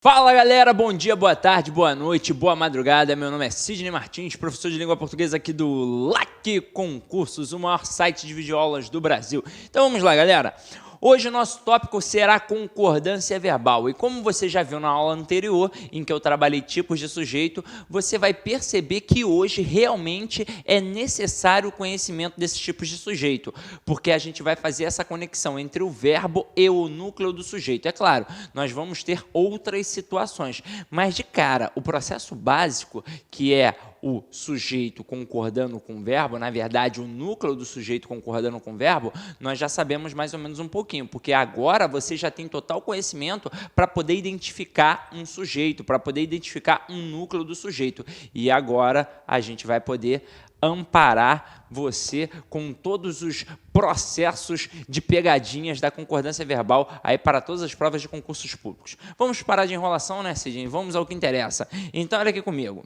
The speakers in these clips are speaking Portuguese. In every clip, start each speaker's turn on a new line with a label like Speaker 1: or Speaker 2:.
Speaker 1: Fala galera, bom dia, boa tarde, boa noite, boa madrugada. Meu nome é Sidney Martins, professor de língua portuguesa aqui do LAC Concursos, o maior site de videoaulas do Brasil. Então vamos lá galera, hoje o nosso tópico será concordância verbal e como você já viu na aula anterior, em que eu trabalhei tipos de sujeito, você vai perceber que hoje realmente é necessário o conhecimento desses tipos de sujeito, porque a gente vai fazer essa conexão entre o verbo e o núcleo do sujeito. É claro, nós vamos ter outras situações, mas de cara, o processo básico, que é o sujeito concordando com o verbo, na verdade, o núcleo do sujeito concordando com o verbo, nós já sabemos mais ou menos um pouquinho, porque agora você já tem total conhecimento para poder identificar um sujeito, para poder identificar um núcleo do sujeito. E agora a gente vai poder amparar você com todos os processos de pegadinhas da concordância verbal aí para todas as provas de concursos públicos. Vamos parar de enrolação, né, Sidney? Vamos ao que interessa. Então, olha aqui comigo.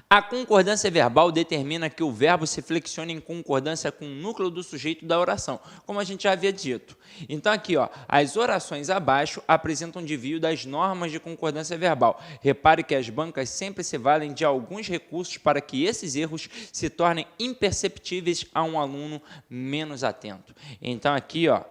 Speaker 1: A concordância verbal determina que o verbo se flexione em concordância com o núcleo do sujeito da oração, como a gente já havia dito. Então aqui, ó, as orações abaixo apresentam desvio das normas de concordância verbal. Repare que as bancas sempre se valem de alguns recursos para que esses erros se tornem imperceptíveis a um aluno menos atento. Então aqui, ó,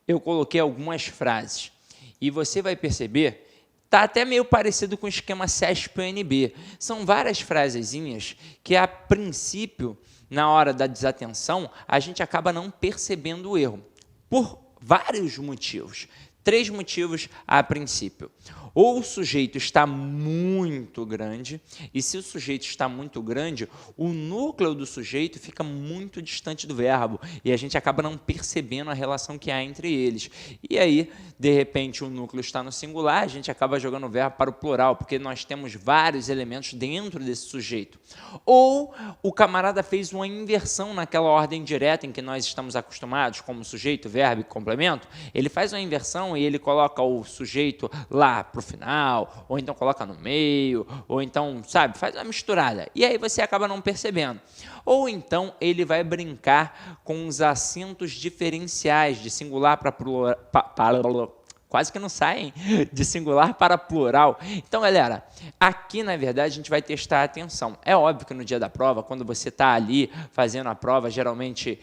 Speaker 1: eu coloquei algumas frases e você vai perceber. Está até meio parecido com o esquema SESP-UNB. São várias frasezinhas que, a princípio, na hora da desatenção, a gente acaba não percebendo o erro. Por vários motivos. 3 motivos a princípio. Ou o sujeito está muito grande, e se o sujeito está muito grande, o núcleo do sujeito fica muito distante do verbo, e a gente acaba não percebendo a relação que há entre eles. E aí, de repente, o núcleo está no singular, a gente acaba jogando o verbo para o plural, porque nós temos vários elementos dentro desse sujeito. Ou o camarada fez uma inversão naquela ordem direta em que nós estamos acostumados, como sujeito, verbo e complemento, ele faz uma inversão e ele coloca o sujeito lá para o final, ou então coloca no meio, ou então, sabe, faz uma misturada. E aí você acaba não percebendo. Ou então ele vai brincar com os acentos diferenciais de singular para plural, quase que não saem, de singular para plural. Então, galera, aqui, na verdade, a gente vai testar a atenção. É óbvio que no dia da prova, quando você está ali fazendo a prova, geralmente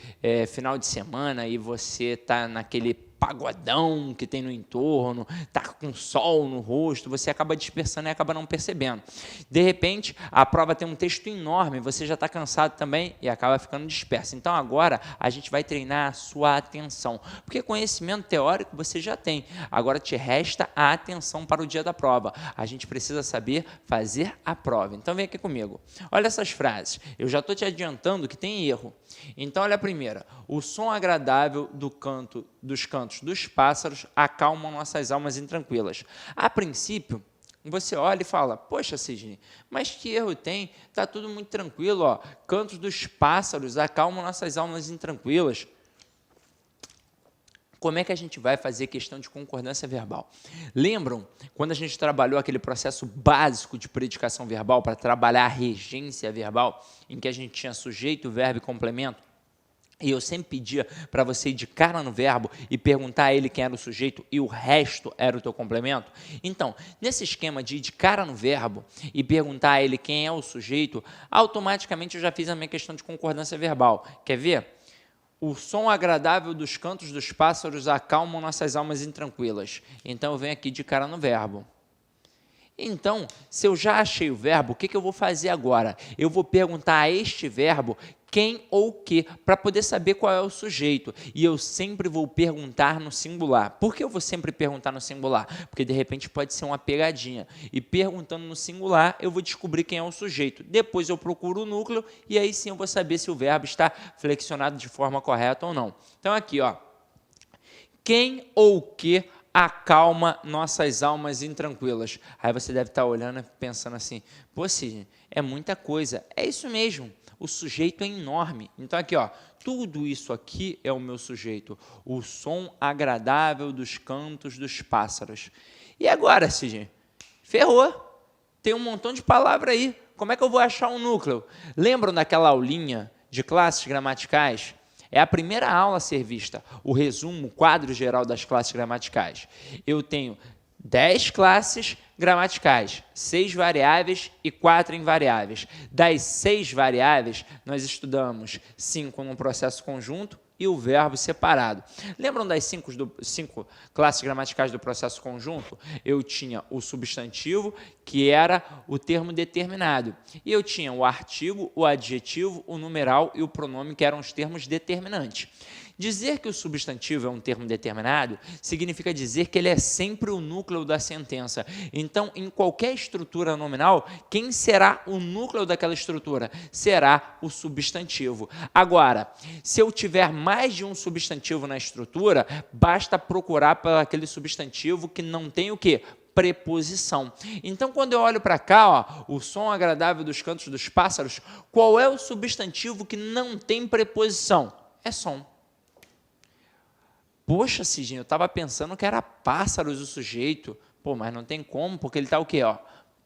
Speaker 1: final de semana, e você está naquele pagodão que tem no entorno, tá com sol no rosto, você acaba dispersando e acaba não percebendo. De repente, a prova tem um texto enorme, você já está cansado também e acaba ficando disperso. Então, agora, a gente vai treinar a sua atenção, porque conhecimento teórico você já tem. Agora, te resta a atenção para o dia da prova. A gente precisa saber fazer a prova. Então, vem aqui comigo. Olha essas frases. Eu já estou te adiantando que tem erro. Então, olha a primeira. O som agradável dos cantos dos pássaros acalmam nossas almas intranquilas. A princípio, você olha e fala, poxa, Sidney, mas que erro tem? Está tudo muito tranquilo, ó. Cantos dos pássaros acalmam nossas almas intranquilas. Como é que a gente vai fazer questão de concordância verbal? Lembram quando a gente trabalhou aquele processo básico de predicação verbal para trabalhar a regência verbal, em que a gente tinha sujeito, verbo e complemento? E eu sempre pedia para você ir de cara no verbo e perguntar a ele quem era o sujeito e o resto era o teu complemento. Então, nesse esquema de ir de cara no verbo e perguntar a ele quem é o sujeito, automaticamente eu já fiz a minha questão de concordância verbal. Quer ver? O som agradável dos cantos dos pássaros acalmam nossas almas intranquilas. Então, eu venho aqui de cara no verbo. Então, se eu já achei o verbo, o que eu vou fazer agora? Eu vou perguntar a este verbo quem ou que, para poder saber qual é o sujeito. E eu sempre vou perguntar no singular. Por que eu vou sempre perguntar no singular? Porque, de repente, pode ser uma pegadinha. E perguntando no singular, eu vou descobrir quem é o sujeito. Depois eu procuro o núcleo e aí sim eu vou saber se o verbo está flexionado de forma correta ou não. Então, aqui, ó. Quem ou que acalma nossas almas intranquilas. Aí você deve estar olhando e pensando assim, pô, Sidney, é muita coisa. É isso mesmo, o sujeito é enorme. Então aqui, ó, tudo isso aqui é o meu sujeito. O som agradável dos cantos dos pássaros. E agora, Sidney? Ferrou. Tem um montão de palavra aí. Como é que eu vou achar um núcleo? Lembram daquela aulinha de classes gramaticais? É a primeira aula a ser vista, o resumo, o quadro geral das classes gramaticais. Eu tenho 10 classes gramaticais, 6 variáveis e 4 invariáveis. Das 6 variáveis, nós estudamos 5 num processo conjunto e o verbo separado. Lembram das 5 classes gramaticais do processo conjunto? Eu tinha o substantivo, que era o termo determinado. E eu tinha o artigo, o adjetivo, o numeral e o pronome, que eram os termos determinantes. Dizer que o substantivo é um termo determinado significa dizer que ele é sempre o núcleo da sentença. Então, em qualquer estrutura nominal, quem será o núcleo daquela estrutura? Será o substantivo. Agora, se eu tiver mais de um substantivo na estrutura, basta procurar por aquele substantivo que não tem o quê? Preposição. Então, quando eu olho para cá, ó, o som agradável dos cantos dos pássaros, qual é o substantivo que não tem preposição? É som. Poxa, Sidney, eu estava pensando que era pássaros o sujeito. Pô, mas não tem como, porque ele está o quê? Ó,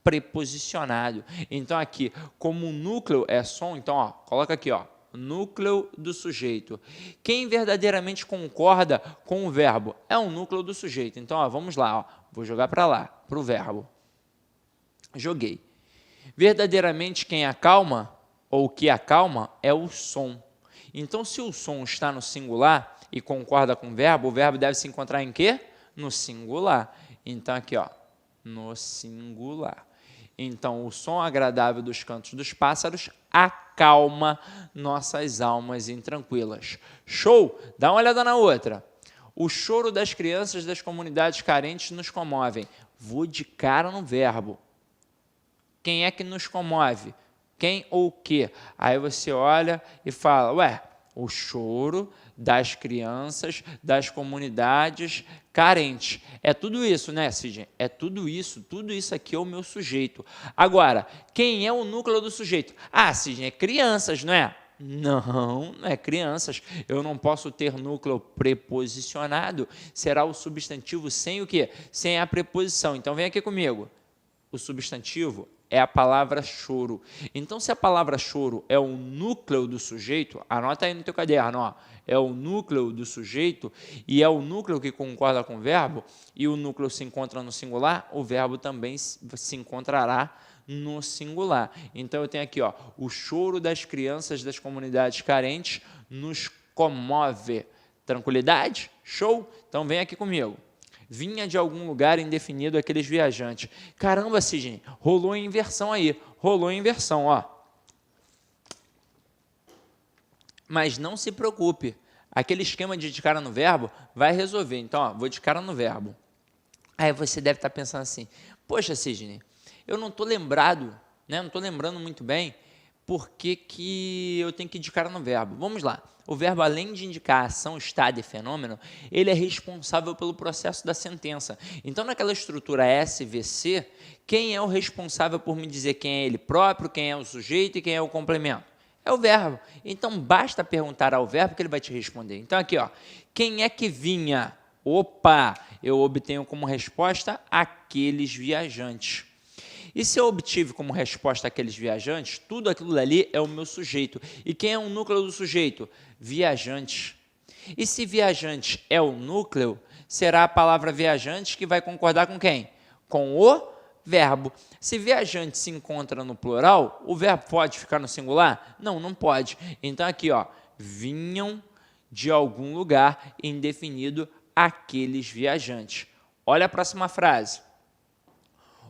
Speaker 1: preposicionado. Então, aqui, como o núcleo é som, então, ó, coloca aqui, ó, núcleo do sujeito. Quem verdadeiramente concorda com o verbo é o núcleo do sujeito. Então, ó, vamos lá, ó, vou jogar para lá, para o verbo. Joguei. Verdadeiramente quem acalma, ou que acalma, é o som. Então, se o som está no singular e concorda com o verbo deve se encontrar em quê? No singular. Então, aqui, ó, no singular. Então, o som agradável dos cantos dos pássaros acalma nossas almas intranquilas. Show? Dá uma olhada na outra. O choro das crianças das comunidades carentes nos comovem. Vou de cara no verbo. Quem é que nos comove? Quem ou o quê? Aí você olha e fala, ué, o choro das crianças, das comunidades carentes. É tudo isso, né, Sidney? É tudo isso aqui é o meu sujeito. Agora, quem é o núcleo do sujeito? Ah, Sidney, é crianças, não é? Não, não é crianças. Eu não posso ter núcleo preposicionado. Será o substantivo sem o quê? Sem a preposição. Então, vem aqui comigo. O substantivo é a palavra choro. Então, se a palavra choro é o núcleo do sujeito, anota aí no teu caderno, ó, é o núcleo do sujeito e é o núcleo que concorda com o verbo, e o núcleo se encontra no singular, o verbo também se encontrará no singular. Então, eu tenho aqui, ó, o choro das crianças das comunidades carentes nos comove. Tranquilidade? Show? Então, vem aqui comigo. Vinha de algum lugar indefinido aqueles viajantes. Caramba, Sidney, rolou em inversão aí. Rolou em inversão, ó. Mas não se preocupe. Aquele esquema de cara no verbo vai resolver. Então, ó, vou de cara no verbo. Aí você deve estar pensando assim, poxa, Sidney, eu não estou lembrado, né? Não estou lembrando muito bem por que eu tenho que ir de cara no verbo. Vamos lá. O verbo, além de indicar ação, estado e fenômeno, ele é responsável pelo processo da sentença. Então, naquela estrutura SVC, quem é o responsável por me dizer quem é ele próprio, quem é o sujeito e quem é o complemento? É o verbo. Então, basta perguntar ao verbo que ele vai te responder. Então, aqui, ó, quem é que vinha? Opa, eu obtenho como resposta aqueles viajantes. E se eu obtive como resposta aqueles viajantes, tudo aquilo dali é o meu sujeito. E quem é o núcleo do sujeito? Viajantes. E se viajantes é o núcleo, será a palavra viajantes que vai concordar com quem? Com o verbo. Se viajante se encontra no plural, o verbo pode ficar no singular? Não, não pode. Então aqui, ó, vinham de algum lugar indefinido aqueles viajantes. Olha a próxima frase.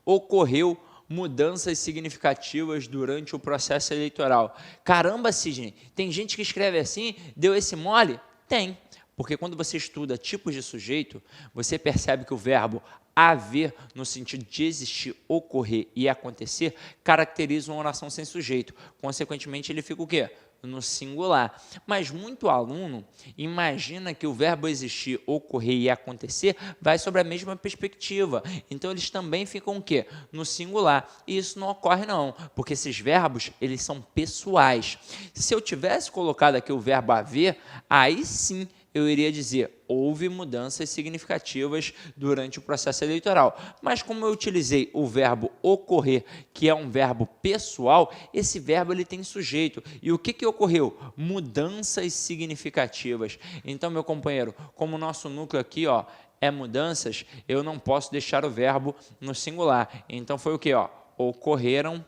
Speaker 1: Ocorreu mudanças significativas durante o processo eleitoral. Caramba, Sidney, tem gente que escreve assim, deu esse mole? Tem, porque quando você estuda tipos de sujeito, você percebe que o verbo haver, no sentido de existir, ocorrer e acontecer, caracteriza uma oração sem sujeito. Consequentemente, ele fica o quê? No singular. Mas muito aluno imagina que o verbo existir, ocorrer e acontecer vai sobre a mesma perspectiva. Então, eles também ficam o quê? No singular. E isso não ocorre não, porque esses verbos, eles são pessoais. Se eu tivesse colocado aqui o verbo haver, aí sim eu iria dizer, houve mudanças significativas durante o processo eleitoral. Mas como eu utilizei o verbo ocorrer, que é um verbo pessoal, esse verbo ele tem sujeito. E o que ocorreu? Mudanças significativas. Então, meu companheiro, como o nosso núcleo aqui, ó, é mudanças, eu não posso deixar o verbo no singular. Então foi o quê? Ocorreram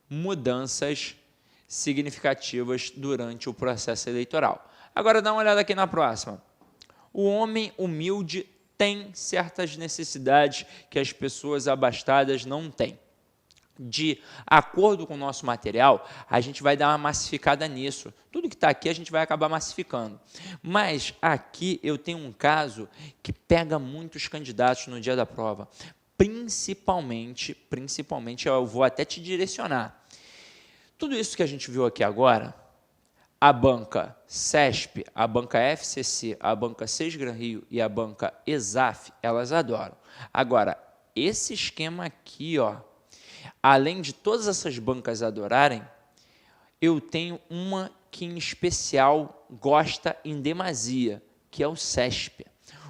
Speaker 1: mudanças significativas durante o processo eleitoral. Agora dá uma olhada aqui na próxima. O homem humilde tem certas necessidades que as pessoas abastadas não têm. De acordo com o nosso material, a gente vai dar uma massificada nisso. Tudo que está aqui a gente vai acabar massificando. Mas aqui eu tenho um caso que pega muitos candidatos no dia da prova. Principalmente eu vou até te direcionar. Tudo isso que a gente viu aqui agora, a banca CESP, a banca FCC, a banca Sesgran Rio e a banca ESAF, elas adoram. Agora, esse esquema aqui, além de todas essas bancas adorarem, eu tenho uma que em especial gosta em demasia, que é o CESP.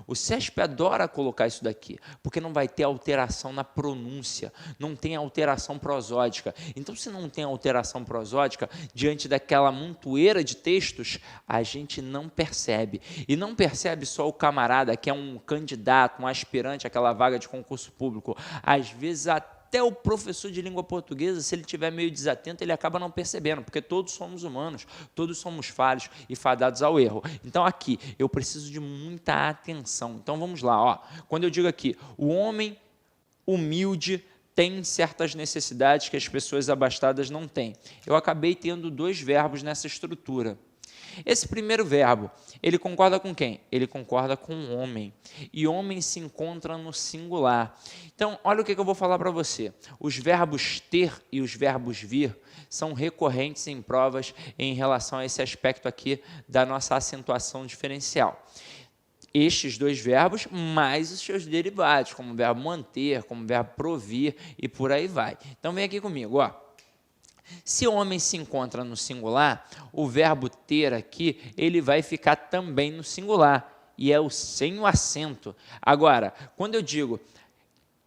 Speaker 1: O CESP adora colocar isso daqui, porque não vai ter alteração na pronúncia, não tem alteração prosódica. Então, se não tem alteração prosódica, diante daquela montoeira de textos, a gente não percebe. E não percebe só o camarada que é um candidato, um aspirante àquela vaga de concurso público. Às vezes, até o professor de língua portuguesa, se ele estiver meio desatento, ele acaba não percebendo, porque todos somos humanos, todos somos falhos e fadados ao erro. Então, aqui, eu preciso de muita atenção. Então, vamos lá. Quando eu digo aqui, o homem humilde tem certas necessidades que as pessoas abastadas não têm. Eu acabei tendo dois verbos nessa estrutura. Esse primeiro verbo, ele concorda com quem? Ele concorda com o homem. E homem se encontra no singular. Então, olha o que eu vou falar para você. Os verbos ter e os verbos vir são recorrentes em provas em relação a esse aspecto aqui da nossa acentuação diferencial. Estes dois verbos, mais os seus derivados, como o verbo manter, como o verbo provir e por aí vai. Então, vem aqui comigo, Se o homem se encontra no singular, o verbo ter aqui, ele vai ficar também no singular, e é o sem o acento. Agora, quando eu digo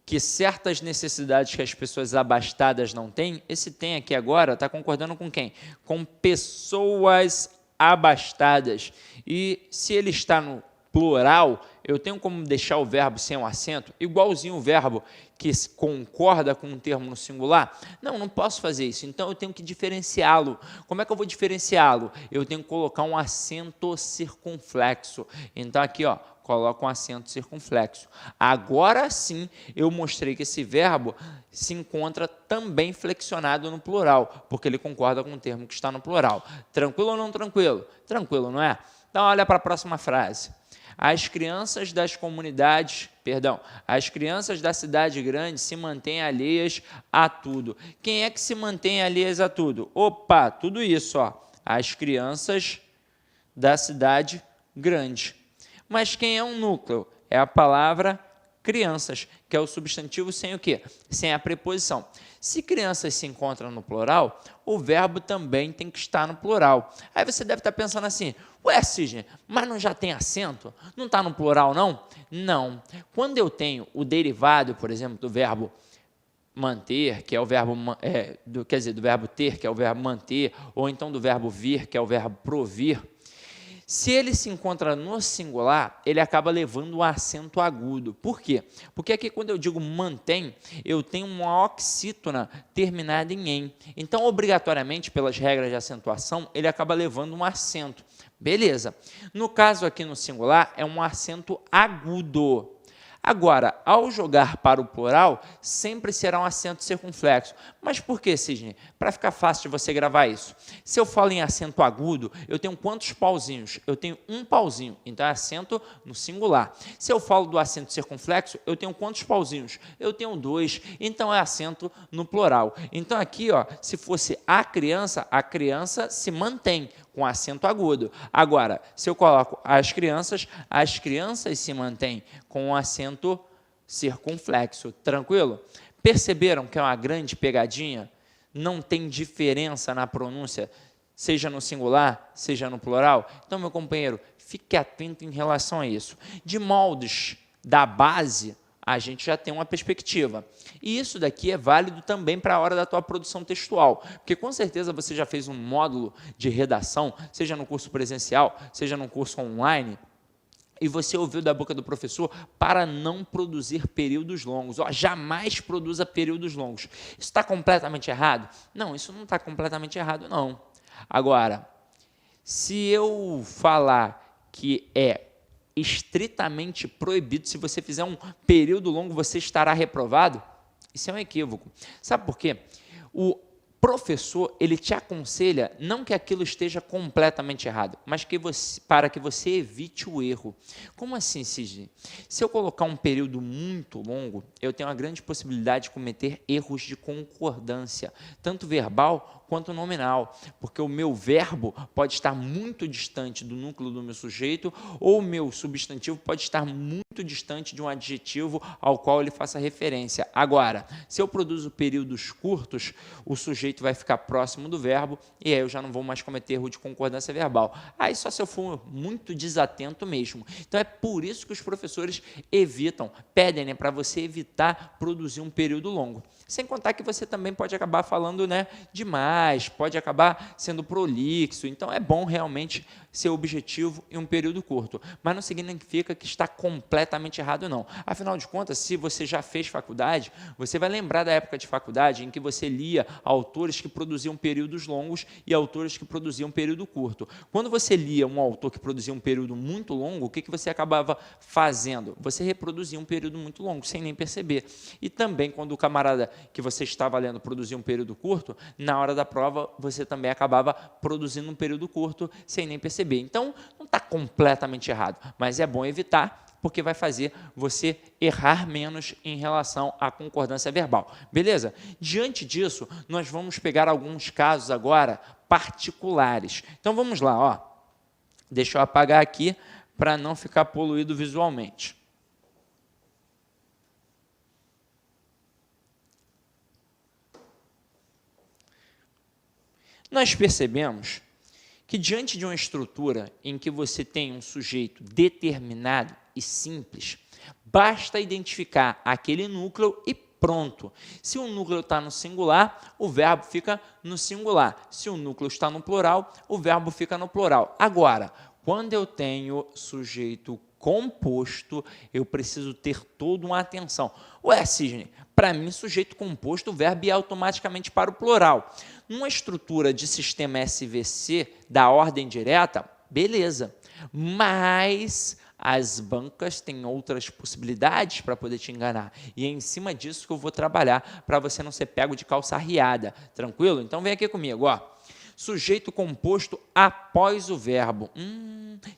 Speaker 1: que certas necessidades que as pessoas abastadas não têm, esse tem aqui agora está concordando com quem? Com pessoas abastadas. E se ele está no plural, eu tenho como deixar o verbo sem o acento, igualzinho o verbo que concorda com um termo no singular? Não posso fazer isso, então eu tenho que diferenciá-lo. Como é que eu vou diferenciá-lo? Eu tenho que colocar um acento circunflexo. Então aqui, coloco um acento circunflexo. Agora sim, eu mostrei que esse verbo se encontra também flexionado no plural, porque ele concorda com o termo que está no plural. Tranquilo ou não tranquilo? Tranquilo, não é? Então olha para a próxima frase. As crianças das cidade grande se mantêm alheias a tudo. Quem é que se mantém alheias a tudo? Opa, tudo isso, as crianças da cidade grande. Mas quem é um núcleo? É a palavra crianças, que é o substantivo sem o quê? Sem a preposição. Se crianças se encontram no plural, o verbo também tem que estar no plural. Aí você deve estar pensando assim, ué, Sidney, mas não já tem acento? Não está no plural, não? Não. Quando eu tenho o derivado, por exemplo, do verbo manter, que é o verbo, do verbo ter, que é o verbo manter, ou então do verbo vir, que é o verbo provir, se ele se encontra no singular, ele acaba levando um acento agudo. Por quê? Porque aqui, quando eu digo mantém, eu tenho uma oxítona terminada em "em". Então, obrigatoriamente, pelas regras de acentuação, ele acaba levando um acento. Beleza. No caso aqui no singular, é um acento agudo. Agora, ao jogar para o plural, sempre será um acento circunflexo. Mas por que, Sidney? Para ficar fácil de você gravar isso. Se eu falo em acento agudo, eu tenho quantos pauzinhos? Eu tenho um pauzinho, então é acento no singular. Se eu falo do acento circunflexo, eu tenho quantos pauzinhos? Eu tenho 2, então é acento no plural. Então aqui, se fosse a criança se mantém com acento agudo. Agora, se eu coloco as crianças se mantêm com um acento circunflexo. Tranquilo? Perceberam que é uma grande pegadinha? Não tem diferença na pronúncia, seja no singular, seja no plural? Então, meu companheiro, fique atento em relação a isso. De moldes da base, a gente já tem uma perspectiva. E isso daqui é válido também para a hora da tua produção textual, porque com certeza você já fez um módulo de redação, seja no curso presencial, seja no curso online, e você ouviu da boca do professor para não produzir períodos longos. Ó, jamais produza períodos longos. Isso está completamente errado? Não, isso não está completamente errado, não. Agora, se eu falar que é estritamente proibido, se você fizer um período longo, você estará reprovado, isso é um equívoco. Sabe por quê? O professor, ele te aconselha, não que aquilo esteja completamente errado, mas para que você evite o erro. Como assim, Sidney? Se eu colocar um período muito longo, eu tenho uma grande possibilidade de cometer erros de concordância, tanto verbal quanto nominal, porque o meu verbo pode estar muito distante do núcleo do meu sujeito, ou o meu substantivo pode estar muito distante de um adjetivo ao qual ele faça referência. Agora, se eu produzo períodos curtos, o sujeito vai ficar próximo do verbo e aí eu já não vou mais cometer erro de concordância verbal. Aí só se eu for muito desatento mesmo. Então é por isso que os professores pedem, né, para você evitar produzir um período longo. Sem contar que você também pode acabar falando, né, demais, pode acabar sendo prolixo. Então é bom realmente ser objetivo em um período curto. Mas não significa que está completamente errado, não. Afinal de contas, se você já fez faculdade, você vai lembrar da época de faculdade em que você lia autores que produziam períodos longos e autores que produziam período curto. Quando você lia um autor que produzia um período muito longo, o que você acabava fazendo? Você reproduzia um período muito longo, sem nem perceber. E também, quando o camarada que você estava lendo produzia um período curto, na hora da prova, você também acabava produzindo um período curto, sem nem perceber. Então, não está completamente errado, mas é bom evitar, porque vai fazer você errar menos em relação à concordância verbal. Beleza? Diante disso, nós vamos pegar alguns casos agora particulares. Então, vamos lá. Ó. Deixa eu apagar aqui para não ficar poluído visualmente. Nós percebemos que diante de uma estrutura em que você tem um sujeito determinado e simples, basta identificar aquele núcleo e pronto. Se o núcleo está no singular, o verbo fica no singular. Se o núcleo está no plural, o verbo fica no plural. Agora, quando eu tenho sujeito composto, eu preciso ter toda uma atenção. Ué, Sidney, para mim, sujeito composto, o verbo ia automaticamente para o plural. Numa estrutura de sistema SVC da ordem direta, beleza. Mas as bancas têm outras possibilidades para poder te enganar. E é em cima disso que eu vou trabalhar para você não ser pego de calça arriada. Tranquilo? Então vem aqui comigo, ó. Sujeito composto após o verbo.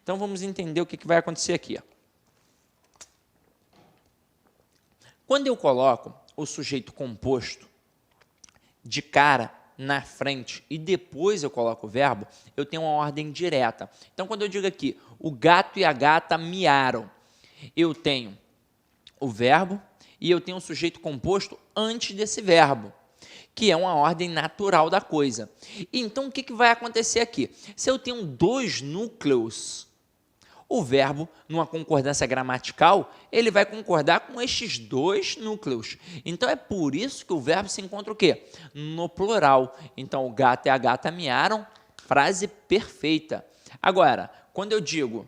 Speaker 1: Então vamos entender o que vai acontecer aqui. Ó. Quando eu coloco o sujeito composto de cara na frente e depois eu coloco o verbo, eu tenho uma ordem direta. Então, quando eu digo aqui, o gato e a gata miaram, eu tenho o verbo e eu tenho um sujeito composto antes desse verbo, que é uma ordem natural da coisa. Então, o que vai acontecer aqui? Se eu tenho dois núcleos, o verbo, numa concordância gramatical, ele vai concordar com estes dois núcleos. Então, é por isso que o verbo se encontra o quê? No plural. Então, o gato e a gata miaram, frase perfeita. Agora, quando eu digo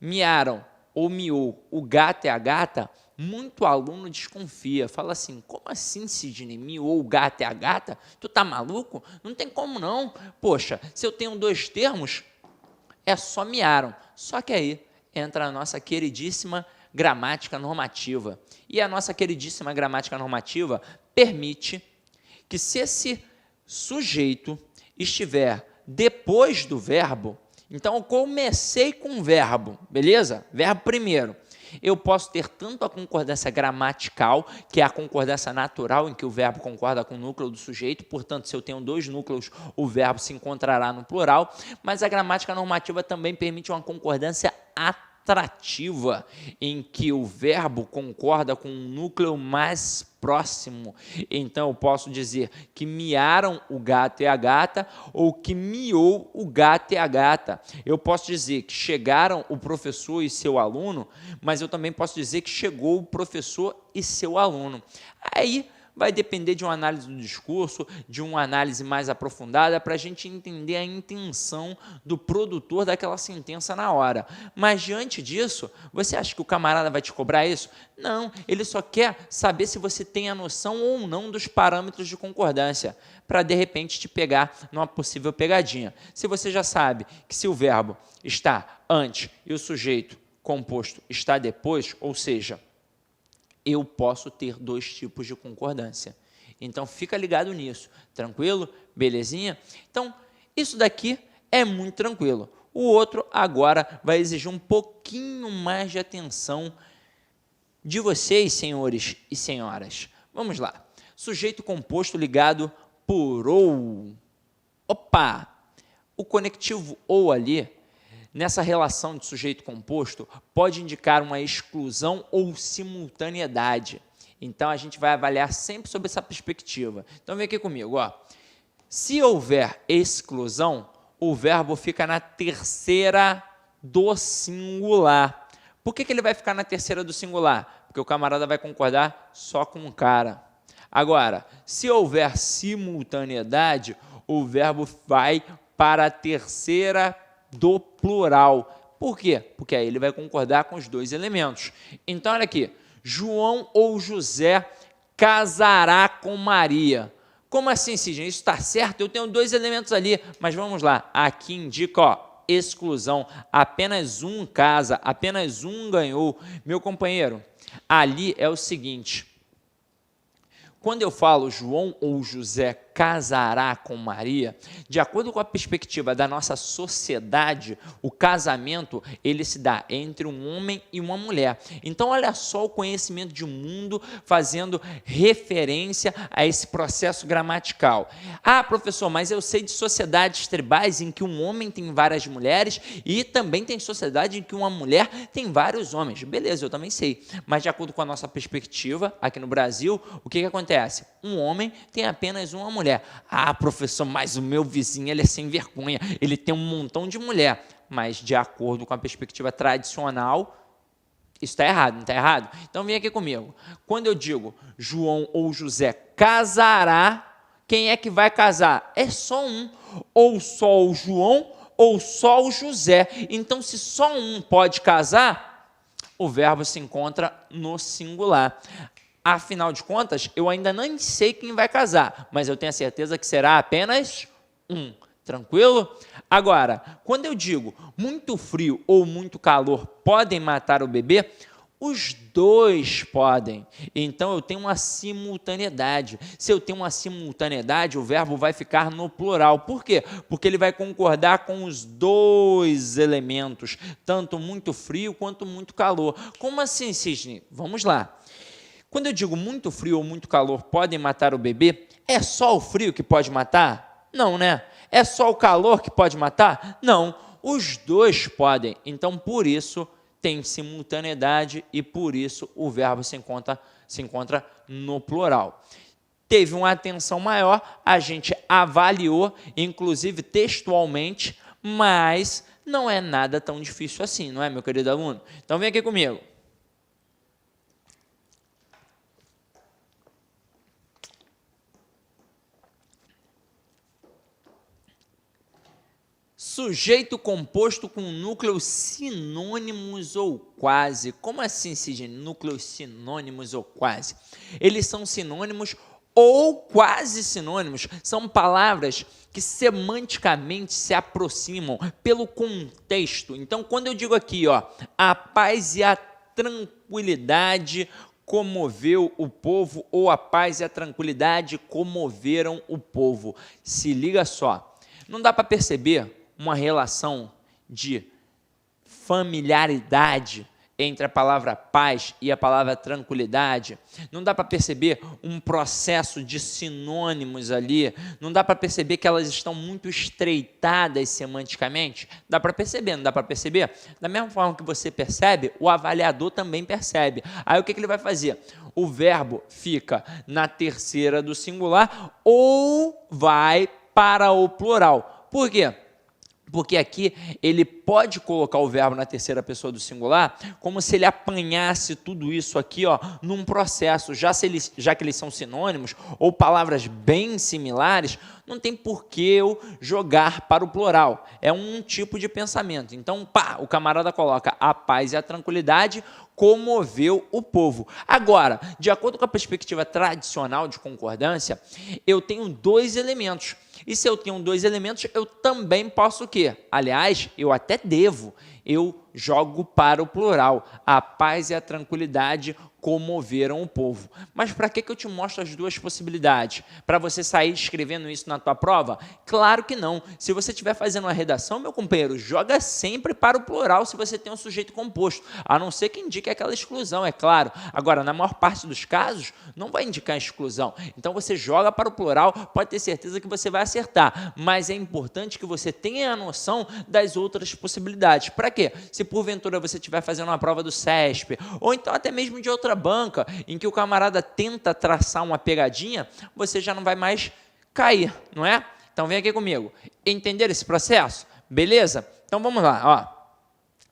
Speaker 1: miaram ou miou o gato e a gata, muito aluno desconfia, fala assim, como assim, Sidney, miou o gato e a gata? Tu tá maluco? Não tem como não. Poxa, se eu tenho dois termos, é só miaram. Só que aí entra a nossa queridíssima gramática normativa. E a nossa queridíssima gramática normativa permite que, se esse sujeito estiver depois do verbo, então eu comecei com o verbo, beleza? Verbo primeiro. Eu posso ter tanto a concordância gramatical, que é a concordância natural, em que o verbo concorda com o núcleo do sujeito, portanto, se eu tenho dois núcleos, o verbo se encontrará no plural, mas a gramática normativa também permite uma concordância atrativa, em que o verbo concorda com um núcleo mais próximo. Então, eu posso dizer que miaram o gato e a gata, ou que miou o gato e a gata. Eu posso dizer que chegaram o professor e seu aluno, mas eu também posso dizer que chegou o professor e seu aluno. Aí, Vai depender de uma análise do discurso, de uma análise mais aprofundada, para a gente entender a intenção do produtor daquela sentença na hora. Mas, diante disso, você acha que o camarada vai te cobrar isso? Não, ele só quer saber se você tem a noção ou não dos parâmetros de concordância, para, de repente, te pegar numa possível pegadinha. Se você já sabe que se o verbo está antes e o sujeito composto está depois, ou seja, eu posso ter dois tipos de concordância. Então, fica ligado nisso. Tranquilo? Belezinha? Então, isso daqui é muito tranquilo. O outro, agora, vai exigir um pouquinho mais de atenção de vocês, senhores e senhoras. Vamos lá. Sujeito composto ligado por ou. Opa! O conectivo ou ali, nessa relação de sujeito composto, pode indicar uma exclusão ou simultaneidade. Então, a gente vai avaliar sempre sobre essa perspectiva. Então, vem aqui comigo. Ó. Se houver exclusão, o verbo fica na terceira do singular. Por que ele vai ficar na terceira do singular? Porque o camarada vai concordar só com o cara. Agora, se houver simultaneidade, o verbo vai para a terceira do plural. Por quê? Porque aí ele vai concordar com os dois elementos. Então, olha aqui. João ou José casará com Maria. Como assim, Sidney? Isso está certo? Eu tenho dois elementos ali, mas vamos lá. Aqui indica, ó, exclusão. Apenas um casa, apenas um ganhou. Meu companheiro, ali é o seguinte. Quando eu falo João ou José casará com Maria, de acordo com a perspectiva da nossa sociedade, o casamento ele se dá entre um homem e uma mulher. Então, olha só o conhecimento de mundo fazendo referência a esse processo gramatical. Ah, professor, mas eu sei de sociedades tribais em que um homem tem várias mulheres e também tem sociedade em que uma mulher tem vários homens. Beleza, eu também sei. Mas, de acordo com a nossa perspectiva, aqui no Brasil, o que acontece? Um homem tem apenas uma mulher. Ah, professor, mas o meu vizinho ele é sem vergonha, ele tem um montão de mulher. Mas, de acordo com a perspectiva tradicional, isso está errado, não está errado? Então, vem aqui comigo. Quando eu digo João ou José casará, quem é que vai casar? É só um. Ou só o João ou só o José. Então, se só um pode casar, o verbo se encontra no singular. Afinal de contas, eu ainda nem sei quem vai casar, mas eu tenho a certeza que será apenas um. Tranquilo? Agora, quando eu digo muito frio ou muito calor podem matar o bebê, os dois podem. Então, eu tenho uma simultaneidade. Se eu tenho uma simultaneidade, o verbo vai ficar no plural. Por quê? Porque ele vai concordar com os dois elementos, tanto muito frio quanto muito calor. Como assim, Sidney? Vamos lá. Quando eu digo muito frio ou muito calor podem matar o bebê, é só o frio que pode matar? Não, né? É só o calor que pode matar? Não, os dois podem. Então, por isso, tem simultaneidade e por isso o verbo se encontra no plural. Teve uma atenção maior, a gente avaliou, inclusive textualmente, mas não é nada tão difícil assim, não é, meu querido aluno? Então, vem aqui comigo. Sujeito composto com núcleos sinônimos ou quase. Como assim, Sidney? Núcleos sinônimos ou quase? Eles são sinônimos ou quase sinônimos. São palavras que semanticamente se aproximam pelo contexto. Então, quando eu digo aqui, ó, a paz e a tranquilidade comoveu o povo, ou a paz e a tranquilidade comoveram o povo. Se liga só, não dá para perceber uma relação de familiaridade entre a palavra paz e a palavra tranquilidade? Não dá para perceber um processo de sinônimos ali? Não dá para perceber que elas estão muito estreitadas semanticamente? Dá para perceber, não dá para perceber? Da mesma forma que você percebe, o avaliador também percebe. Aí o que ele vai fazer? O verbo fica na terceira do singular ou vai para o plural. Por quê? Porque aqui ele pode colocar o verbo na terceira pessoa do singular como se ele apanhasse tudo isso aqui, ó, num processo. Já que eles são sinônimos ou palavras bem similares, não tem por que eu jogar para o plural. É um tipo de pensamento. Então, pá, o camarada coloca a paz e a tranquilidade comoveu o povo. Agora, de acordo com a perspectiva tradicional de concordância, eu tenho dois elementos. E se eu tenho dois elementos, eu também posso o quê? Aliás, eu até devo. Eu jogo para o plural. A paz e a tranquilidade comoveram o povo. Mas para que eu te mostro as duas possibilidades? Para você sair escrevendo isso na tua prova? Claro que não. Se você estiver fazendo uma redação, meu companheiro, joga sempre para o plural se você tem um sujeito composto, a não ser que indique aquela exclusão, é claro. Agora, na maior parte dos casos, não vai indicar exclusão. Então, você joga para o plural, pode ter certeza que você vai acertar. Mas é importante que você tenha a noção das outras possibilidades. Para quê? Se porventura você estiver fazendo uma prova do CESP, ou então até mesmo de outra banca, em que o camarada tenta traçar uma pegadinha, você já não vai mais cair, não é? Então vem aqui comigo. Entender esse processo? Beleza? Então vamos lá, ó.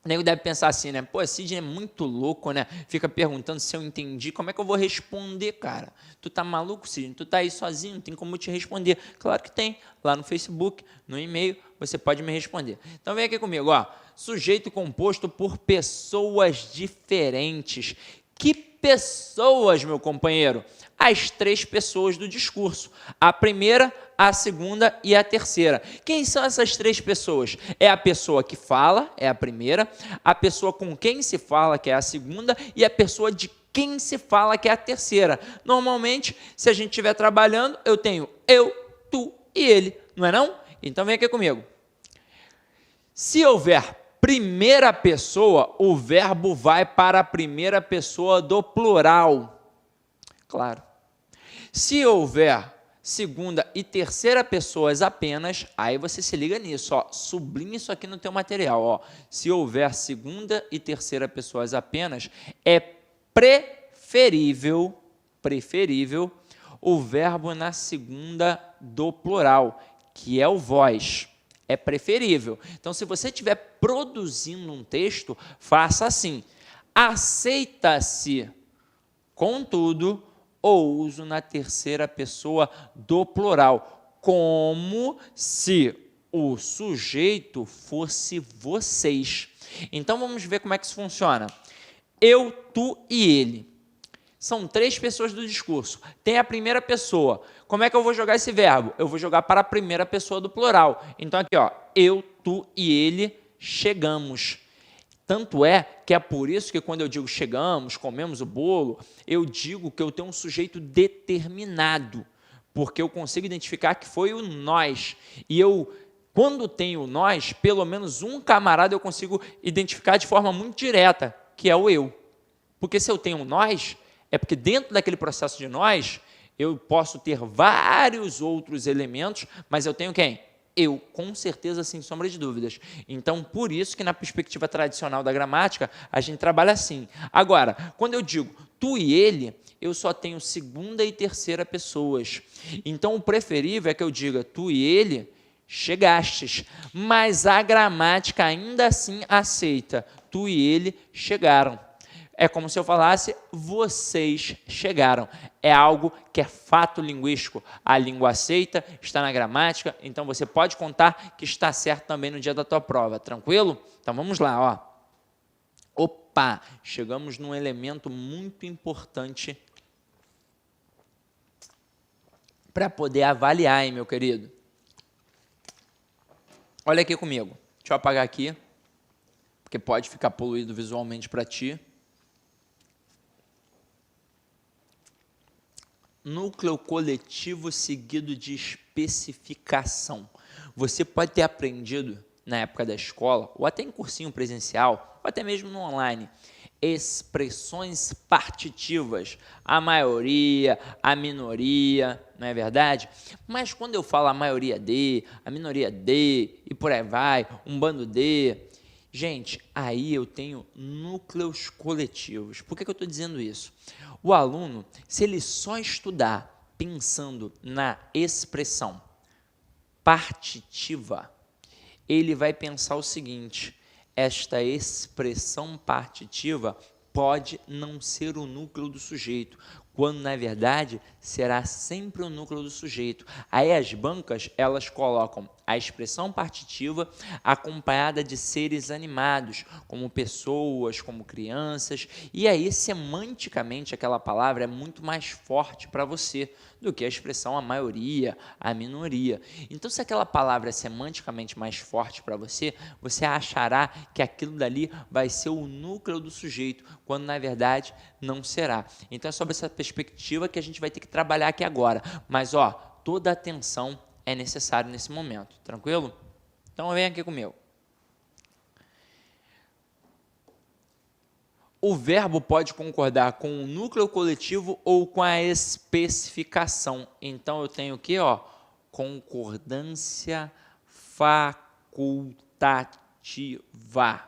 Speaker 1: O nego deve pensar assim, né? Pô, Sidney é muito louco, né? Fica perguntando se eu entendi. Como é que eu vou responder, cara? Tu tá maluco, Sidney? Tu tá aí sozinho, não tem como eu te responder. Claro que tem. Lá no Facebook, no e-mail, você pode me responder. Então vem aqui comigo, ó. Sujeito composto por pessoas diferentes. Que pessoas, meu companheiro? As três pessoas do discurso. A primeira, a segunda e a terceira. Quem são essas três pessoas? É a pessoa que fala, é a primeira, a pessoa com quem se fala, que é a segunda, e a pessoa de quem se fala, que é a terceira. Normalmente, se a gente estiver trabalhando, eu tenho eu, tu e ele, não é não? Então vem aqui comigo. Se houver primeira pessoa, o verbo vai para a primeira pessoa do plural. Claro. Se houver segunda e terceira pessoas apenas, aí você se liga nisso, ó, sublinha isso aqui no teu material, ó. Se houver segunda e terceira pessoas apenas, é preferível o verbo na segunda do plural, que é o vós. É preferível. Então, se você estiver produzindo um texto, faça assim. Aceita-se, contudo, o uso na terceira pessoa do plural, como se o sujeito fosse vocês. Então, vamos ver como é que isso funciona. Eu, tu e ele. São três pessoas do discurso. Tem a primeira pessoa. Como é que eu vou jogar esse verbo? Eu vou jogar para a primeira pessoa do plural. Então, aqui, ó, eu, tu e ele chegamos. Tanto é que é por isso que quando eu digo chegamos, comemos o bolo, eu digo que eu tenho um sujeito determinado, porque eu consigo identificar que foi o nós. E eu, quando tenho o nós, pelo menos um camarada eu consigo identificar de forma muito direta, que é o eu. Porque se eu tenho um nós, é porque dentro daquele processo de nós, eu posso ter vários outros elementos, mas eu tenho quem? Eu, com certeza, sem sombra de dúvidas. Então, por isso que na perspectiva tradicional da gramática, a gente trabalha assim. Agora, quando eu digo tu e ele, eu só tenho segunda e terceira pessoas. Então, o preferível é que eu diga tu e ele chegastes, mas a gramática ainda assim aceita. Tu e ele chegaram. É como se eu falasse, vocês chegaram. É algo que é fato linguístico. A língua aceita, está na gramática, então você pode contar que está certo também no dia da tua prova. Tranquilo? Então vamos lá, ó. Opa, chegamos num elemento muito importante para poder avaliar, hein, meu querido? Olha aqui comigo. Deixa eu apagar aqui, porque pode ficar poluído visualmente para ti. Núcleo coletivo seguido de especificação. Você pode ter aprendido na época da escola, ou até em cursinho presencial, ou até mesmo no online, expressões partitivas. A maioria, a minoria, não é verdade? Mas quando eu falo a maioria de, a minoria de, e por aí vai, um bando de... Gente, aí eu tenho núcleos coletivos. Por que eu estou dizendo isso? O aluno, se ele só estudar pensando na expressão partitiva, ele vai pensar o seguinte: esta expressão partitiva pode não ser o núcleo do sujeito, quando na verdade será sempre o núcleo do sujeito. Aí as bancas, elas colocam a expressão partitiva acompanhada de seres animados, como pessoas, como crianças, e aí semanticamente aquela palavra é muito mais forte para você do que a expressão a maioria, a minoria. Então, se aquela palavra é semanticamente mais forte para você, você achará que aquilo dali vai ser o núcleo do sujeito, quando na verdade não será. Então, é sobre essa perspectiva que a gente vai ter que trabalhar aqui agora. Mas, toda atenção é necessária nesse momento, tranquilo? Então, vem aqui comigo. O verbo pode concordar com o núcleo coletivo ou com a especificação. Então, eu tenho aqui, concordância facultativa.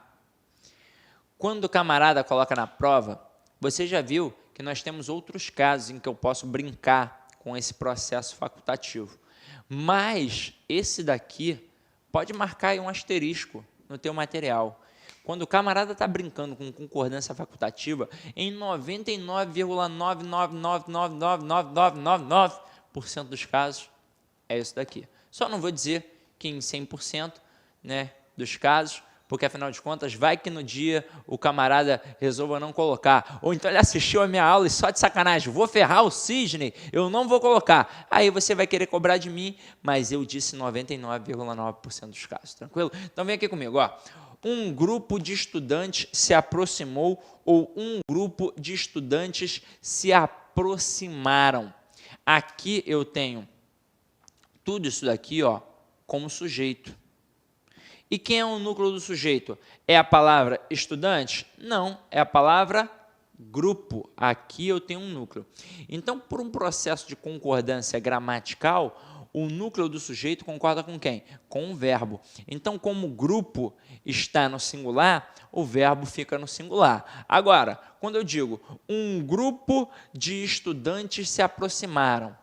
Speaker 1: Quando o camarada coloca na prova, você já viu que nós temos outros casos em que eu posso brincar com esse processo facultativo. Mas esse daqui pode marcar aí um asterisco no teu material. Quando o camarada está brincando com concordância facultativa, em 99,9999999% dos casos, é isso daqui. Só não vou dizer que em 100%, dos casos, porque afinal de contas, vai que no dia o camarada resolva não colocar. Ou então ele assistiu a minha aula e só de sacanagem, vou ferrar o Sidney, eu não vou colocar. Aí você vai querer cobrar de mim, mas eu disse 99,9% dos casos, tranquilo? Então vem aqui comigo, Um grupo de estudantes se aproximou ou um grupo de estudantes se aproximaram. Aqui eu tenho tudo isso daqui, como sujeito. E quem é o núcleo do sujeito? É a palavra estudante? Não, é a palavra grupo. Aqui eu tenho um núcleo. Então, por um processo de concordância gramatical, o núcleo do sujeito concorda com quem? Com o verbo. Então, como o grupo está no singular, o verbo fica no singular. Agora, quando eu digo um grupo de estudantes se aproximaram.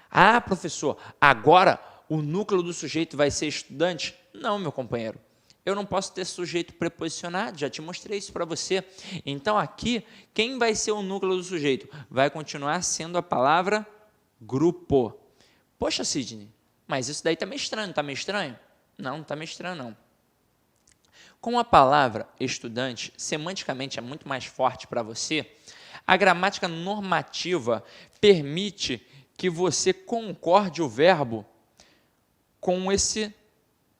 Speaker 1: Ah, professor, agora o núcleo do sujeito vai ser estudante? Não, meu companheiro. Eu não posso ter sujeito preposicionado, já te mostrei isso para você. Então, aqui, quem vai ser o núcleo do sujeito? Vai continuar sendo a palavra grupo. Poxa, Sidney, mas isso daí está meio estranho, está meio estranho? Não, não está meio estranho, não. Como a palavra estudante, semanticamente, é muito mais forte para você, a gramática normativa permite que você concorde o verbo com esse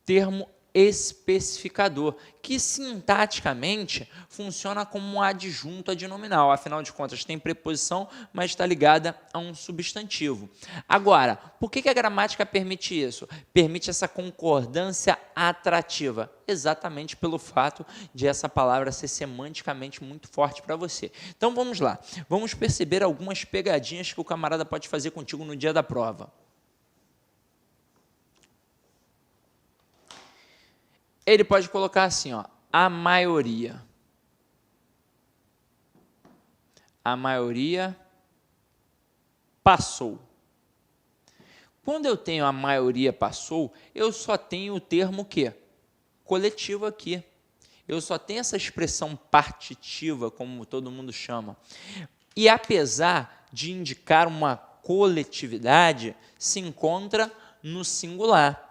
Speaker 1: termo especificador, que sintaticamente funciona como um adjunto adnominal. Afinal de contas, tem preposição, mas está ligada a um substantivo. Agora, por que a gramática permite isso? Permite essa concordância atrativa, exatamente pelo fato de essa palavra ser semanticamente muito forte para você. Então, vamos lá. Vamos perceber algumas pegadinhas que o camarada pode fazer contigo no dia da prova. Ele pode colocar assim, a maioria. A maioria passou. Quando eu tenho a maioria passou, eu só tenho o termo quê? Coletivo aqui. Eu só tenho essa expressão partitiva, como todo mundo chama. E apesar de indicar uma coletividade, se encontra no singular.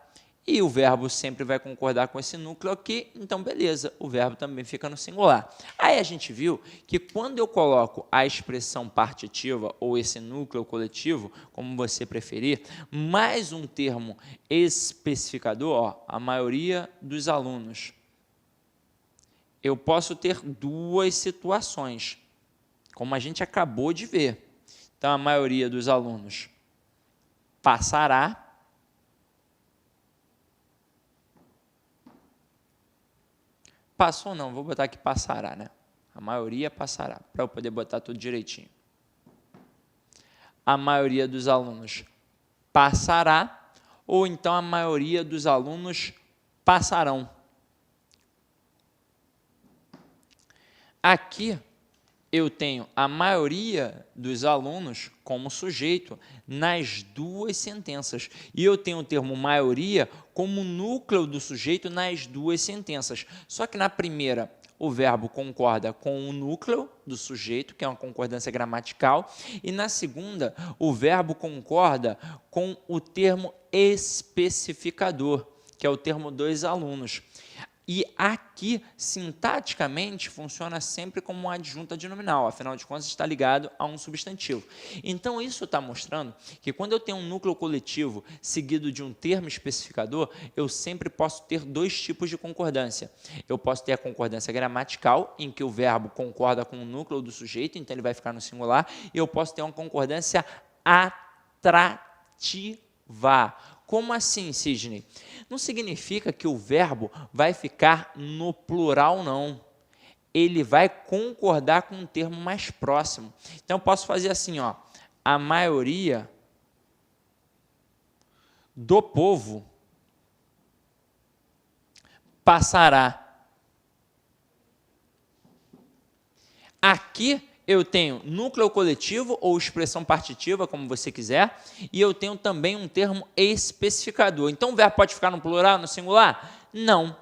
Speaker 1: E o verbo sempre vai concordar com esse núcleo aqui, então beleza, o verbo também fica no singular. Aí a gente viu que quando eu coloco a expressão partitiva ou esse núcleo coletivo, como você preferir, mais um termo especificador, a maioria dos alunos, eu posso ter duas situações, como a gente acabou de ver. Então, a maioria dos alunos passará. Passou não, vou botar aqui passará, né? A maioria passará, para eu poder botar tudo direitinho. A maioria dos alunos passará, ou então a maioria dos alunos passarão. Aqui eu tenho a maioria dos alunos como sujeito nas duas sentenças. E eu tenho o termo maioria como núcleo do sujeito nas duas sentenças. Só que na primeira, o verbo concorda com o núcleo do sujeito, que é uma concordância gramatical, e na segunda, o verbo concorda com o termo especificador, que é o termo dos alunos. E aqui, sintaticamente, funciona sempre como uma adjunta de nominal, afinal de contas, está ligado a um substantivo. Então, isso está mostrando que quando eu tenho um núcleo coletivo seguido de um termo especificador, eu sempre posso ter dois tipos de concordância. Eu posso ter a concordância gramatical, em que o verbo concorda com o núcleo do sujeito, então ele vai ficar no singular, e eu posso ter uma concordância atrativa. Como assim, Sidney? Não significa que o verbo vai ficar no plural, não. Ele vai concordar com um termo mais próximo. Então, eu posso fazer assim, ó, a maioria do povo passará. Aqui eu tenho núcleo coletivo ou expressão partitiva, como você quiser, e eu tenho também um termo especificador. Então, o verbo pode ficar no plural, no singular? Não.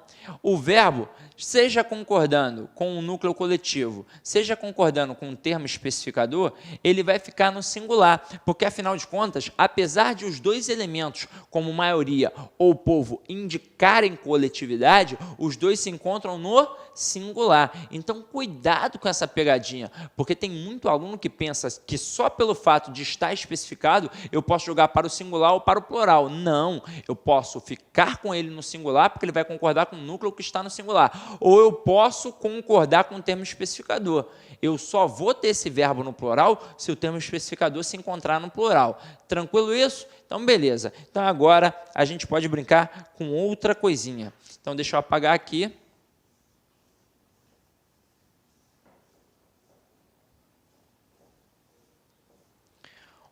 Speaker 1: O verbo, seja concordando com o núcleo coletivo, seja concordando com um termo especificador, ele vai ficar no singular, porque, afinal de contas, apesar de os dois elementos, como maioria ou povo, indicarem coletividade, os dois se encontram no singular. Então, cuidado com essa pegadinha, porque tem muito aluno que pensa que só pelo fato de estar especificado, eu posso jogar para o singular ou para o plural. Não, eu posso ficar com ele no singular, porque ele vai concordar com o núcleo que está no singular. Ou eu posso concordar com o termo especificador. Eu só vou ter esse verbo no plural se o termo especificador se encontrar no plural. Tranquilo isso? Então, beleza. Então, agora a gente pode brincar com outra coisinha. Então, deixa eu apagar aqui.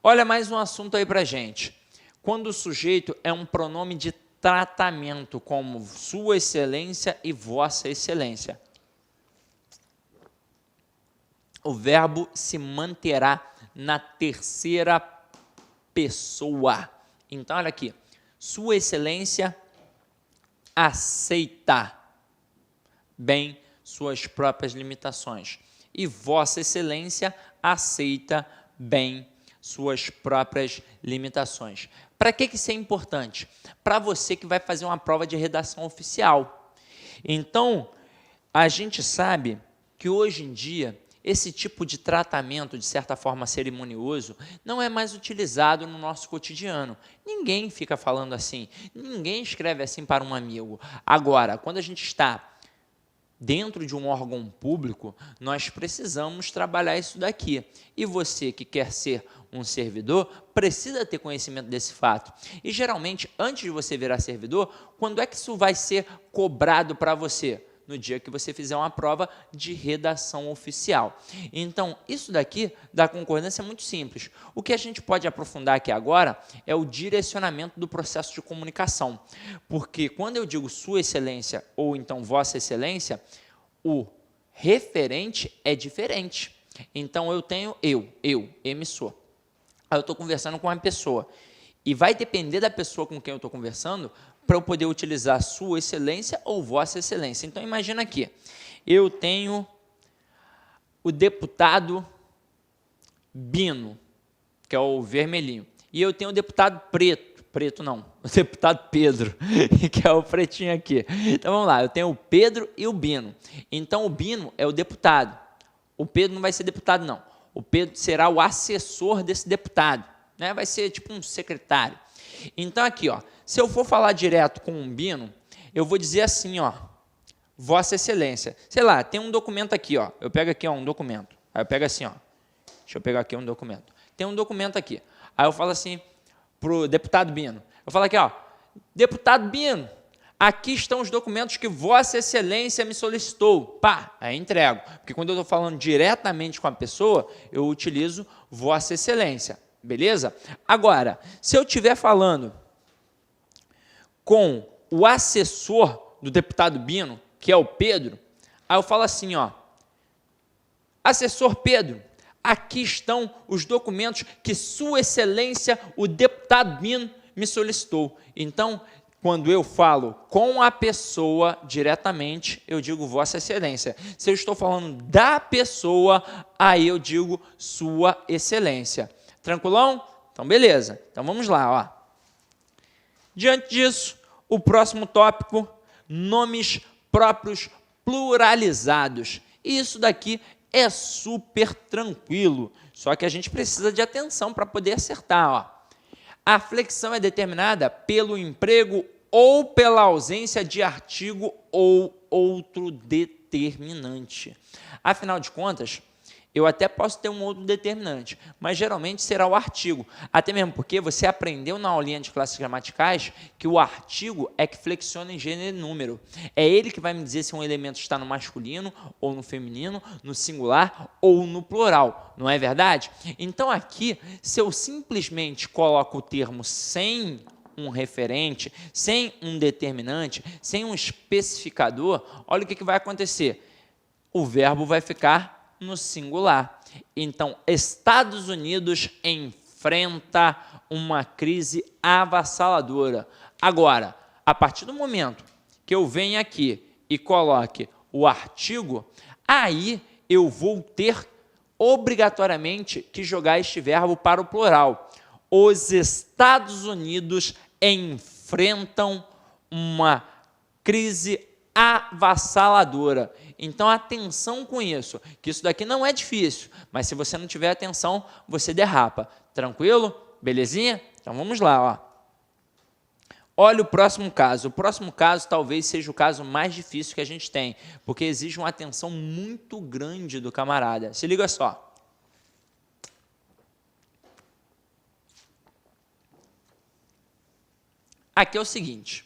Speaker 1: Olha mais um assunto aí para gente. Quando o sujeito é um pronome de tratamento, como Sua Excelência e Vossa Excelência, o verbo se manterá na terceira pessoa. Então, olha aqui. Sua Excelência aceita bem suas próprias limitações. E Vossa Excelência aceita bem suas próprias limitações. Para que isso é importante? Para você que vai fazer uma prova de redação oficial. Então, a gente sabe que hoje em dia, esse tipo de tratamento, de certa forma cerimonioso, não é mais utilizado no nosso cotidiano. Ninguém fica falando assim, ninguém escreve assim para um amigo. Agora, quando a gente está dentro de um órgão público, nós precisamos trabalhar isso daqui. E você que quer ser um servidor, precisa ter conhecimento desse fato. E, geralmente, antes de você virar servidor, quando é que isso vai ser cobrado para você? No dia que você fizer uma prova de redação oficial. Então, isso daqui da concordância é muito simples. O que a gente pode aprofundar aqui agora é o direcionamento do processo de comunicação. Porque quando eu digo Sua Excelência ou então Vossa Excelência, o referente é diferente. Então, eu tenho emissor. Aí eu estou conversando com uma pessoa. E vai depender da pessoa com quem eu estou conversando para eu poder utilizar Sua Excelência ou Vossa Excelência. Então, imagina aqui, eu tenho o deputado Bino, que é o vermelhinho, e eu tenho o deputado preto não, o deputado Pedro, que é o pretinho aqui. Então, vamos lá, eu tenho o Pedro e o Bino. Então, o Bino é o deputado, o Pedro não vai ser deputado, não. O Pedro será o assessor desse deputado, né? Vai ser tipo um secretário. Então, aqui, ó, se eu for falar direto com um Bino, eu vou dizer assim, ó, Vossa Excelência. Sei lá, tem um documento aqui, ó. Eu pego aqui, ó, um documento. Aí eu pego assim, ó. Deixa eu pegar aqui um documento. Tem um documento aqui. Aí eu falo assim pro deputado Bino. Eu falo aqui, ó, deputado Bino, aqui estão os documentos que Vossa Excelência me solicitou. Pá, aí entrego. Porque quando eu estou falando diretamente com a pessoa, eu utilizo Vossa Excelência. Beleza? Agora, se eu estiver falando com o assessor do deputado Bino, que é o Pedro, aí eu falo assim, ó, Assessor Pedro, aqui estão os documentos que Sua Excelência, o deputado Bino, me solicitou. Então, quando eu falo com a pessoa diretamente, eu digo Vossa Excelência. Se eu estou falando da pessoa, aí eu digo Sua Excelência. Tranquilão? Então, beleza. Então, vamos lá. Ó. Diante disso, o próximo tópico, nomes próprios pluralizados. Isso daqui é super tranquilo, só que a gente precisa de atenção para poder acertar. Ó. A flexão é determinada pelo emprego ou pela ausência de artigo ou outro determinante. Afinal de contas, eu até posso ter um outro determinante, mas geralmente será o artigo. Até mesmo porque você aprendeu na aulinha de classes gramaticais que o artigo é que flexiona em gênero e número. É ele que vai me dizer se um elemento está no masculino ou no feminino, no singular ou no plural. Não é verdade? Então aqui, se eu simplesmente coloco o termo sem um referente, sem um determinante, sem um especificador, olha o que vai acontecer. O verbo vai ficar no singular. Então, Estados Unidos enfrenta uma crise avassaladora. Agora, a partir do momento que eu venho aqui e coloque o artigo, aí eu vou ter obrigatoriamente que jogar este verbo para o plural. Os Estados Unidos enfrentam uma crise avassaladora. Então, atenção com isso, que isso daqui não é difícil, mas se você não tiver atenção, você derrapa. Tranquilo? Belezinha? Então, vamos lá. Ó. Olha o próximo caso. O próximo caso talvez seja o caso mais difícil que a gente tem, porque exige uma atenção muito grande do camarada. Se liga só. Aqui é o seguinte.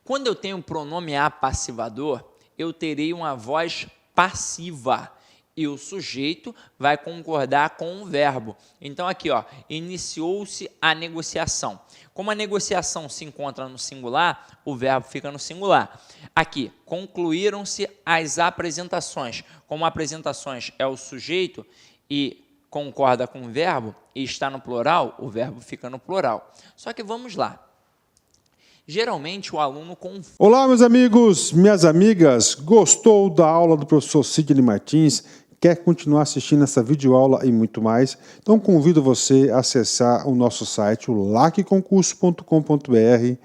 Speaker 1: Quando eu tenho o pronome apassivador, eu terei uma voz passiva e o sujeito vai concordar com o verbo. Então, aqui, ó, iniciou-se a negociação. Como a negociação se encontra no singular, o verbo fica no singular. Aqui, concluíram-se as apresentações. Como apresentações é o sujeito e concorda com o verbo e está no plural, o verbo fica no plural. Só que vamos lá. Geralmente o aluno confunde.
Speaker 2: Olá, meus amigos, minhas amigas. Gostou da aula do professor Sidney Martins? Quer continuar assistindo essa videoaula e muito mais? Então convido você a acessar o nosso site, o lacconcurso.com.br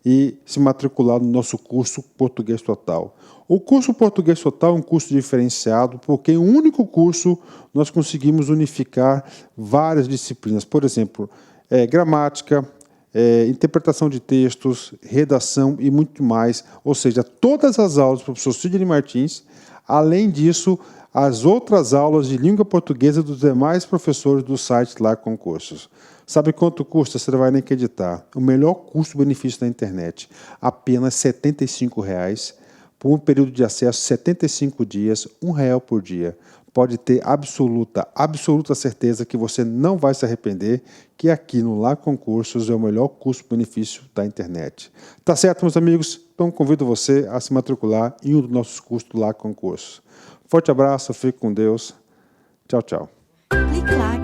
Speaker 2: e se matricular no nosso curso Português Total. O curso Português Total é um curso diferenciado porque em um único curso nós conseguimos unificar várias disciplinas. Por exemplo, gramática, interpretação de textos, redação e muito mais. Ou seja, todas as aulas do professor Sidney Martins, além disso, as outras aulas de língua portuguesa dos demais professores do site Lacconcursos. Sabe quanto custa? Você não vai nem acreditar. O melhor custo-benefício da internet, apenas R$ 75,00, por um período de acesso 75 dias, R$1 por dia. Pode ter absoluta certeza que você não vai se arrepender, que aqui no Lacconcursos é o melhor custo-benefício da internet. Tá certo, meus amigos? Então convido você a se matricular em um dos nossos cursos do Lacconcursos. Forte abraço, fique com Deus. Tchau, tchau.
Speaker 3: Clique lá.